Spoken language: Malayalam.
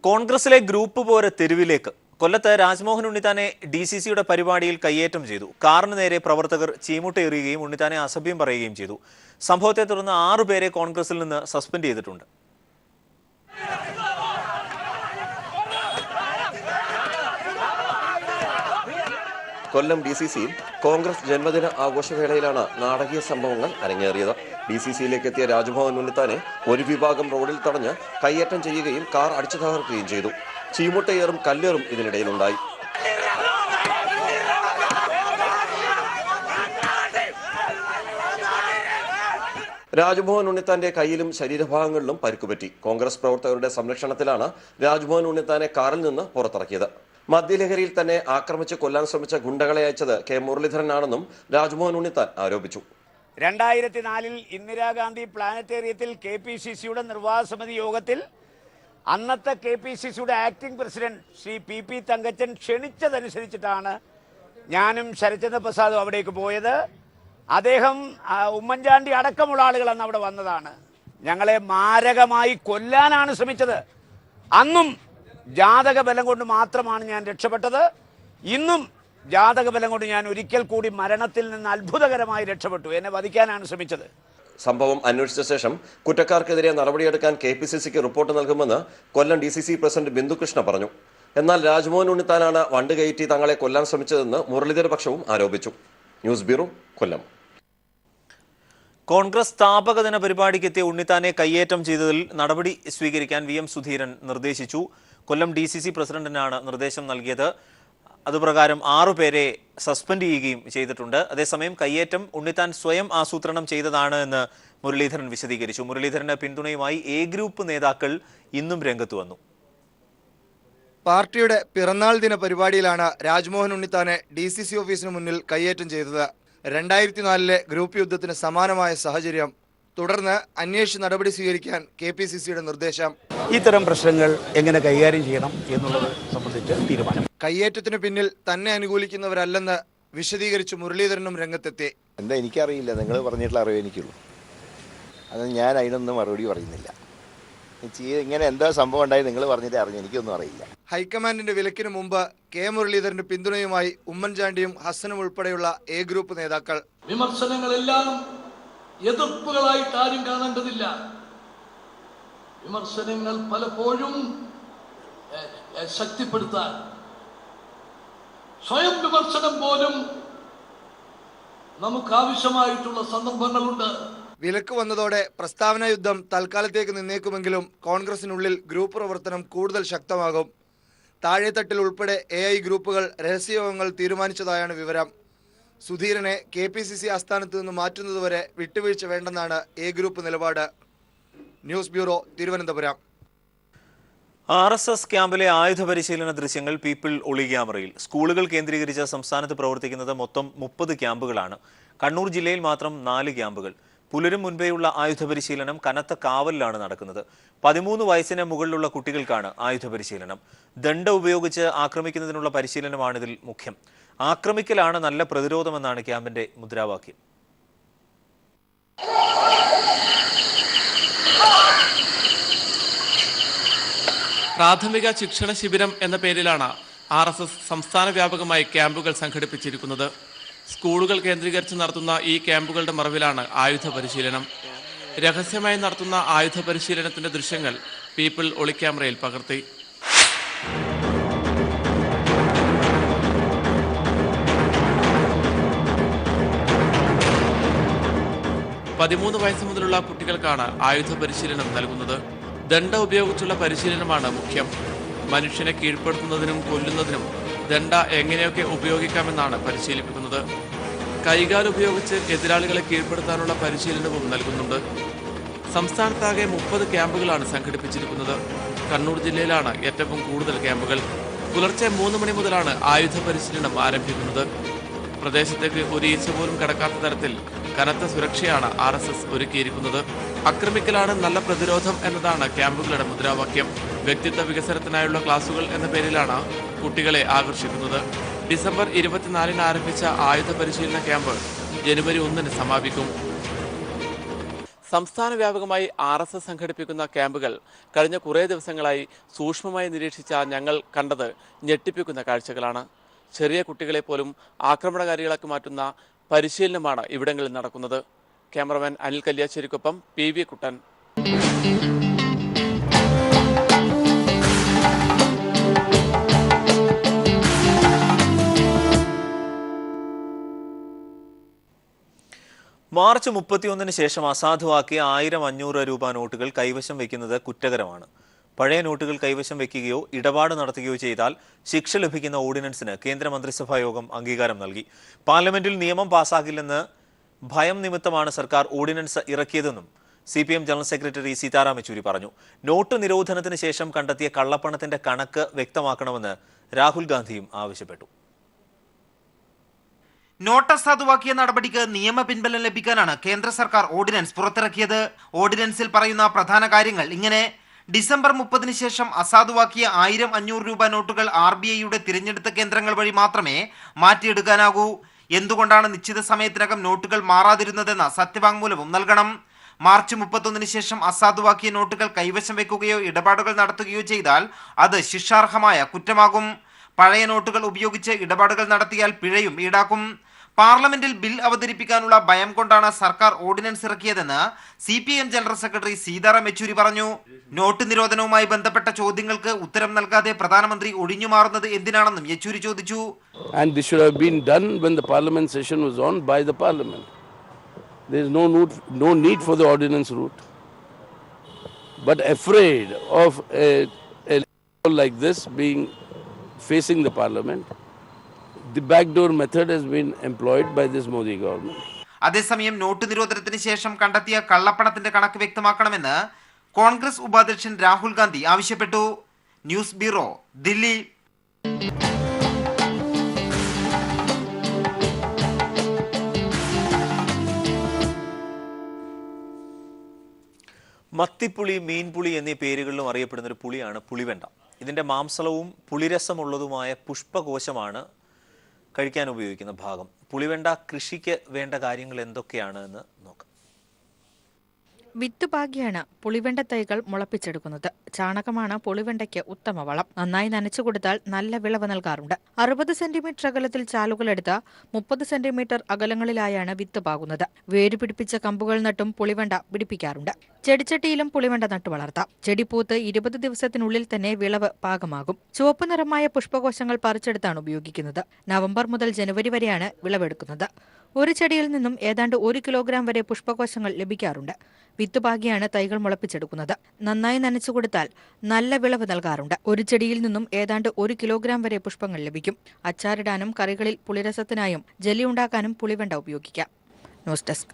കോൺഗ്രസിലെ ഗ്രൂപ്പ് പോര് തെരുവിലേക്ക്. കൊല്ലത്ത് രാജ്മോഹൻ ഉണ്ണിത്താനെ DCCയുടെ പരിപാടിയിൽ കയ്യേറ്റം ചെയ്തു. കാറിന് നേരെ പ്രവർത്തകർ ചീമുട്ടയെറിയുകയും ഉണ്ണിത്താനെ അസഭ്യം പറയുകയും ചെയ്തു. സംഭവത്തെ തുടർന്ന് 6 പേരെ കോൺഗ്രസിൽ നിന്ന് സസ്പെൻഡ് ചെയ്തിട്ടുണ്ട്. കൊല്ലം DCCയിൽ കോൺഗ്രസ് ജന്മദിന ആഘോഷവേളയിലാണ് നാടകീയ സംഭവങ്ങൾ അരങ്ങേറിയത്. DCCയിലേക്ക് എത്തിയ രാജ്മോഹൻ ഉണ്ണിത്താനെ ഒരു വിഭാഗം റോഡിൽ തടഞ്ഞ് കയ്യേറ്റം ചെയ്യുകയും കാർ അടിച്ചു തകർക്കുകയും ചെയ്തു. ചീമുട്ടയേറും കല്ലേറും ഇതിനിടയിലുണ്ടായി. രാജ്മോഹൻ ഉണ്ണിത്താന്റെ കയ്യിലും ശരീരഭാഗങ്ങളിലും പരിക്കുപറ്റി. കോൺഗ്രസ് പ്രവർത്തകരുടെ സംരക്ഷണത്തിലാണ് രാജ്മോഹൻ ഉണ്ണിത്താനെ കാറിൽ നിന്ന് പുറത്തിറക്കിയത്. മദ്യലഹരിയിൽ തന്നെ ആക്രമിച്ച് കൊല്ലാൻ ശ്രമിച്ച ഗുണ്ടകളെ അയച്ചത് K. മുരളീധരനാണെന്നും രാജ്മോഹൻ ഉണ്ണിത്താൻ ആരോപിച്ചു. 2004 ഇന്ദിരാഗാന്ധി പ്ലാനറ്റേറിയത്തിൽ KPCCയുടെ നിർവാഹക സമിതി യോഗത്തിൽ അന്നത്തെ KPCCയുടെ acting president Shri PP Thankachan ക്ഷണിച്ചതനുസരിച്ചിട്ടാണ് ഞാനും ശരത്ചന്ദ്ര പ്രസാദും അവിടേക്ക് പോയത്. അദ്ദേഹം ഉമ്മൻചാണ്ടി അടക്കമുള്ള ആളുകൾ അന്ന് അവിടെ വന്നതാണ്. ഞങ്ങളെ മാരകമായി കൊല്ലാനാണ് ശ്രമിച്ചത്. അന്നും ജാതക ബലം കൊണ്ട് മാത്രമാണ് ഞാൻ രക്ഷപ്പെട്ടത്. ഇന്നും ജാതക ബലം കൊണ്ട് ഞാൻ ഒരിക്കൽ കൂടി മരണത്തിൽ നിന്ന് അത്ഭുതകരമായി രക്ഷപ്പെട്ടു. എന്നെ വധിക്കാനാണ് ശ്രമിച്ചത്. സംഭവം അന്വേഷിച്ച ശേഷം കുറ്റക്കാർക്കെതിരെ നടപടിയെടുക്കാൻ KPCCക്ക് റിപ്പോർട്ട് നൽകുമെന്ന് കൊല്ലം DCC പ്രസിഡന്റ് ബിന്ദുകൃഷ്ണ പറഞ്ഞു. എന്നാൽ രാജ്മോഹൻ ഉണ്ണിത്താനാണ് വണ്ട് കയറ്റി തങ്ങളെ കൊല്ലാൻ ശ്രമിച്ചതെന്ന് മുരളീധര പക്ഷവും ആരോപിച്ചു. ന്യൂസ് ബ്യൂറോ, കൊല്ലം. കോൺഗ്രസ് സ്ഥാപക ദിന പരിപാടിക്കെത്തിയ ഉണ്ണിത്താനെ കയ്യേറ്റം ചെയ്തതിൽ നടപടി സ്വീകരിക്കാൻ VM സുധീരൻ നിർദ്ദേശിച്ചു. കൊല്ലം DCC പ്രസിഡന്റിനാണ് നിർദ്ദേശം നൽകിയത്. അതുപ്രകാരം 6 പേരെ സസ്പെൻഡ് ചെയ്യുകയും ചെയ്തിട്ടുണ്ട്. അതേസമയം കയ്യേറ്റം ഉണ്ണിത്താൻ സ്വയം ആസൂത്രണം ചെയ്തതാണ് എന്ന് മുരളീധരൻ വിശദീകരിച്ചു. മുരളീധരന് പിന്തുണയുമായി A ഗ്രൂപ്പ് നേതാക്കൾ ഇന്നും രംഗത്ത് വന്നു. പാർട്ടിയുടെ പിറന്നാൾ ദിന പരിപാടിയിലാണ് രാജ്മോഹൻ ഉണ്ണിത്താനെ DCC ഓഫീസിന് മുന്നിൽ കയ്യേറ്റം ചെയ്തത്. 2004 ഗ്രൂപ്പ് യുദ്ധത്തിന് സമാനമായ സാഹചര്യം. തുടർന്ന് അന്വേഷിച്ച് നടപടി സ്വീകരിക്കാൻ KPCCയുടെ നിർദ്ദേശം. ഇത്തരം പ്രശ്നങ്ങൾ എങ്ങനെ കൈകാര്യം ചെയ്യണം എന്നുള്ളത് സംബന്ധിച്ച് തീരുമാനം. കയ്യേറ്റത്തിന് പിന്നിൽ തന്നെ അനുകൂലിക്കുന്നവരല്ലെന്ന് വിശദീകരിച്ച് മുരളീധരനും രംഗത്തെത്തി. എന്താ എനിക്കറിയില്ല, നിങ്ങൾ പറഞ്ഞിട്ടുള്ള അറിവ് എനിക്കുള്ളൂ. അത് ഞാൻ അതിനൊന്നും മറുപടി പറയുന്നില്ല. ഇങ്ങനെ എന്താ സംഭവം ഉണ്ടായി നിങ്ങൾ പറഞ്ഞിട്ട് അറിഞ്ഞു, എനിക്കൊന്നും അറിയില്ല. ഹൈക്കമാൻഡിന്റെ വിലക്കിന് മുമ്പ് K. മുരളീധരന്റെ പിന്തുണയുമായി ഉമ്മൻചാണ്ടിയും ഹസനും ഉൾപ്പെടെയുള്ള A ഗ്രൂപ്പ് നേതാക്കൾ. വിമർശനങ്ങളെല്ലാം എതിർപ്പുകളായിട്ട് ആരും കാണേണ്ടതില്ല. വിമർശനങ്ങൾ പലപ്പോഴും ശക്തിപ്പെടുത്താൻ സ്വയം വിമർശനം പോലും നമുക്ക് ആവശ്യമായിട്ടുള്ള സന്ദർഭങ്ങളുണ്ട്. വിലക്ക് വന്നതോടെ പ്രസ്താവന യുദ്ധം തൽക്കാലത്തേക്ക് നിന്നേക്കുമെങ്കിലും കോൺഗ്രസിനുള്ളിൽ ഗ്രൂപ്പ് പ്രവർത്തനം കൂടുതൽ ശക്തമാകും. താഴെത്തട്ടിൽ ഉൾപ്പെടെ AI ഗ്രൂപ്പുകൾ രഹസ്യയോഗങ്ങൾ തീരുമാനിച്ചതായാണ് വിവരം. സുധീരനെ KPCC ആസ്ഥാനത്ത് നിന്ന് മാറ്റുന്നതുവരെ വിട്ടുവീഴ്ച വേണ്ടെന്നാണ് A ഗ്രൂപ്പ് നിലപാട്. News bureau, Thiruvananthapuram. RSS ക്യാമ്പിലെ ആയുധ പരിശീലന ദൃശ്യങ്ങൾ പീപ്പിൾ ഒളി ക്യാമറയിൽ. സ്കൂളുകൾ കേന്ദ്രീകരിച്ച് സംസ്ഥാനത്ത് പ്രവർത്തിക്കുന്നത് മൊത്തം 30 ക്യാമ്പുകളാണ്. കണ്ണൂർ ജില്ലയിൽ മാത്രം 4 ക്യാമ്പുകൾ. പുലരും മുൻപേയുള്ള ആയുധ പരിശീലനം കനത്ത കാവലിലാണ് നടക്കുന്നത്. 13 വയസ്സിന് മുകളിലുള്ള കുട്ടികൾക്കാണ് ആയുധ പരിശീലനം. ദണ്ഡ ഉപയോഗിച്ച് ആക്രമിക്കുന്നതിനുള്ള പരിശീലനമാണിതിൽ മുഖ്യം. ആക്രമിക്കലാണ് നല്ല പ്രതിരോധമെന്നാണ് ക്യാമ്പിന്റെ മുദ്രാവാക്യം. പ്രാഥമിക ശിക്ഷണ ശിബിരം എന്ന പേരിലാണ് RSS സംസ്ഥാന വ്യാപകമായി ക്യാമ്പുകൾ സംഘടിപ്പിച്ചിരിക്കുന്നത്. സ്കൂളുകൾ കേന്ദ്രീകരിച്ച് നടത്തുന്ന ഈ ക്യാമ്പുകളുടെ മറവിലാണ് ആയുധ പരിശീലനം. രഹസ്യമായി നടത്തുന്ന ആയുധ പരിശീലനത്തിന്റെ ദൃശ്യങ്ങൾ പീപ്പിൾ ഒളി ക്യാമറയിൽ പകർത്തി. പതിമൂന്ന് വയസ്സ് മുതലുള്ള കുട്ടികൾക്കാണ് ആയുധ പരിശീലനം നൽകുന്നത്. ദണ്ഡ ഉപയോഗിച്ചുള്ള പരിശീലനമാണ് മുഖ്യം. മനുഷ്യനെ കീഴ്പ്പെടുത്തുന്നതിനും കൊല്ലുന്നതിനും ദണ്ഡ എങ്ങനെയൊക്കെ ഉപയോഗിക്കാമെന്നാണ് പരിശീലിപ്പിക്കുന്നത്. കൈകാൽ ഉപയോഗിച്ച് എതിരാളികളെ കീഴ്പ്പെടുത്താനുള്ള പരിശീലനവും നൽകുന്നുണ്ട്. സംസ്ഥാനത്താകെ 30 ക്യാമ്പുകളാണ് സംഘടിപ്പിച്ചിരിക്കുന്നത്. കണ്ണൂർ ജില്ലയിലാണ് ഏറ്റവും കൂടുതൽ ക്യാമ്പുകൾ. പുലർച്ചെ 3 മണി മുതലാണ് ആയുധ പരിശീലനം ആരംഭിക്കുന്നത്. പ്രദേശത്തേക്ക് ഒരു ഈച്ച പോലും കടക്കാത്ത തരത്തിൽ കനത്ത സുരക്ഷയാണ് RSS ഒരുക്കിയിരിക്കുന്നത്. ആക്രമിക്കലാണ് നല്ല പ്രതിരോധം എന്നതാണ് ക്യാമ്പുകളുടെ മുദ്രാവാക്യം. വ്യക്തിത്വ വികസനത്തിനായുള്ള ക്ലാസുകൾ എന്ന പേരിലാണ് കുട്ടികളെ ആകർഷിക്കുന്നത്. ഡിസംബർ 24-ന് ആരംഭിച്ച ആയുധ പരിശീലന ക്യാമ്പ് ജനുവരി 1-ന് സമാപിക്കും. സംസ്ഥാന വ്യാപകമായി RSS സംഘടിപ്പിക്കുന്ന ക്യാമ്പുകൾ കഴിഞ്ഞ കുറേ ദിവസങ്ങളായി സൂക്ഷ്മമായി നിരീക്ഷിച്ച ഞങ്ങൾ കണ്ടത് ഞെട്ടിപ്പിക്കുന്ന കാഴ്ചകളാണ്. ചെറിയ കുട്ടികളെ പോലും ആക്രമണകാരികളാക്കി മാറ്റുന്ന പരിശീലനമാണ് ഇവിടങ്ങളിൽ നടക്കുന്നത്. ക്യാമറമാൻ അനിൽ കല്യാശ്ശേരിക്കൊപ്പം PV കുട്ടൻ. മാർച്ച് 31 ശേഷം അസാധുവാക്കിയ 1000-500 രൂപ നോട്ടുകൾ കൈവശം വയ്ക്കുന്നത് കുറ്റകരമാണ്. പഴയ നോട്ടുകൾ കൈവശം വയ്ക്കുകയോ ഇടപാട് നടത്തുകയോ ചെയ്താൽ ശിക്ഷ ലഭിക്കുന്ന ഓർഡിനൻസിന് കേന്ദ്രമന്ത്രിസഭാ യോഗം അംഗീകാരം നൽകി. പാർലമെന്റിൽ നിയമം പാസാക്കില്ലെന്ന് ഭയം നിമിത്തമാണ് സർക്കാർ ഓർഡിനൻസ് ഇറക്കിയതെന്നും CPM general secretary Sitaram Yechury പറഞ്ഞു. നോട്ട് നിരോധനത്തിന് ശേഷം കണ്ടെത്തിയ കള്ളപ്പണത്തിന്റെ കണക്ക് വ്യക്തമാക്കണമെന്ന് രാഹുൽ ഗാന്ധിയും ആവശ്യപ്പെട്ടു. നോട്ട് അസാധുവാക്കിയ നടപടിക്ക് നിയമ പിൻബലം ലഭിക്കാനാണ് കേന്ദ്ര സർക്കാർ ഓർഡിനൻസ് പുറത്തിറക്കിയത്. ഓർഡിനൻസിൽ പറയുന്ന പ്രധാന കാര്യങ്ങൾ ഇങ്ങനെ: ഡിസംബർ 30 ശേഷം അസാധുവാക്കിയ 1000-500 രൂപ നോട്ടുകൾ RBIയുടെ തിരഞ്ഞെടുത്ത കേന്ദ്രങ്ങൾ വഴി മാത്രമേ മാറ്റിയെടുക്കാനാകൂ. എന്തുകൊണ്ടാണ് നിശ്ചിത സമയത്തിനകം നോട്ടുകൾ മാറാതിരുന്നതെന്ന സത്യവാങ്മൂലവും നൽകണം. മാർച്ച് 31 ശേഷം അസാധുവാക്കിയ നോട്ടുകൾ കൈവശം വെക്കുകയോ ഇടപാടുകൾ നടത്തുകയോ ചെയ്താൽ അത് ശിക്ഷാർഹമായ കുറ്റമാകും. പഴയ നോട്ടുകൾ ഉപയോഗിച്ച് ഇടപാടുകൾ നടത്തിയാൽ പിഴയും ഈടാക്കും. പാർലമെന്റിൽ ബിൽ അവതരിപ്പിക്കാനുള്ള ഭയം കൊണ്ടാണ് സർക്കാർ ഓർഡിനൻസ് ഇറക്കിയതെന്ന് CPM general secretary Sitaram Yechury പറഞ്ഞു. നോട്ട് നിരോധനവുമായി ബന്ധപ്പെട്ട ചോദ്യങ്ങൾക്ക് ഉത്തരം നൽകാതെ പ്രധാനമന്ത്രി ഒഴിഞ്ഞുമാറുന്നത് എന്തിനാണെന്നും യെച്ചൂരി ചോദിച്ചു. And this should have been done when the parliament session was on by the parliament. There is no need for the ordinance route. But afraid of a law like this being facing the parliament, the backdoor method has been employed by this Modi government. അതേസമയം നോട്ട് നിരോധനത്തിന് ശേഷം കണ്ടെത്തിയ കള്ളപ്പണത്തിന്റെ കണക്ക് വ്യക്തമാക്കണമെന്ന് കോൺഗ്രസ് ഉപാധ്യക്ഷൻ രാഹുൽ ഗാന്ധി ആവശ്യപ്പെട്ടു. News bureau, Delhi. മത്തിപ്പുളി, മീൻപുളി എന്നീ പേരുകളിലും അറിയപ്പെടുന്ന ഒരു പുളിയാണ് പുളിവെണ്ട. ഇതിന്റെ മാംസളവും പുളിരസമുള്ളതുമായ പുഷ്പകോശമാണ് കഴിക്കാൻ ഉപയോഗിക്കുന്ന ഭാഗം. പുളിവെണ്ട കൃഷിക്ക് വേണ്ട കാര്യങ്ങൾ എന്തൊക്കെയാണ് എന്ന് നോക്കാം. വിത്തുപാകിയാണ് പുളിവെണ്ട തൈകൾ മുളപ്പിച്ചെടുക്കുന്നത്. ചാണകമാണ് പുളിവെണ്ടയ്ക്ക് ഉത്തമ വളം. നന്നായി നനച്ചു കൊടുത്താൽ നല്ല വിളവ് നൽകാറുണ്ട്. 60 സെന്റിമീറ്റർ അകലത്തിൽ ചാലുകളെടുത്ത് 30 സെന്റിമീറ്റർ അകലങ്ങളിലായാണ് വിത്ത് പാകുന്നത്. വേരുപിടിപ്പിച്ച കമ്പുകൾ നട്ടും പുളിവെണ്ട പിടിപ്പിക്കാറുണ്ട്. ചെടിച്ചട്ടിയിലും പുളിവെണ്ട നട്ടു വളർത്താം. ചെടി പൂത്ത് 20 ദിവസത്തിനുള്ളിൽ തന്നെ വിളവ് പാകമാകും. ചുവപ്പ് നിറമായ പുഷ്പകോശങ്ങൾ പറിച്ചെടുത്താണ് ഉപയോഗിക്കുന്നത്. നവംബർ മുതൽ ജനുവരി വരെയാണ് വിളവെടുക്കുന്നത്. ഒരു ചെടിയിൽ നിന്നും ഏതാണ്ട് 1 കിലോഗ്രാം വരെ പുഷ്പകോശങ്ങൾ ലഭിക്കാറുണ്ട്. വിത്തുപാകിയാണ് തൈകൾ മുളപ്പിച്ചെടുക്കുന്നത്. നന്നായി നനച്ചു കൊടുത്താൽ നല്ല വിളവ് നൽകാറുണ്ട്. ഒരു ചെടിയിൽ നിന്നും ഏതാണ്ട് 1 കിലോഗ്രാം വരെ പുഷ്പങ്ങൾ ലഭിക്കും. അച്ചാറിടാനും കറികളിൽ പുളിരസത്തിനായും ജെല്ലി ഉണ്ടാക്കാനും പുളിവെണ്ട ഉപയോഗിക്കാം. News desk.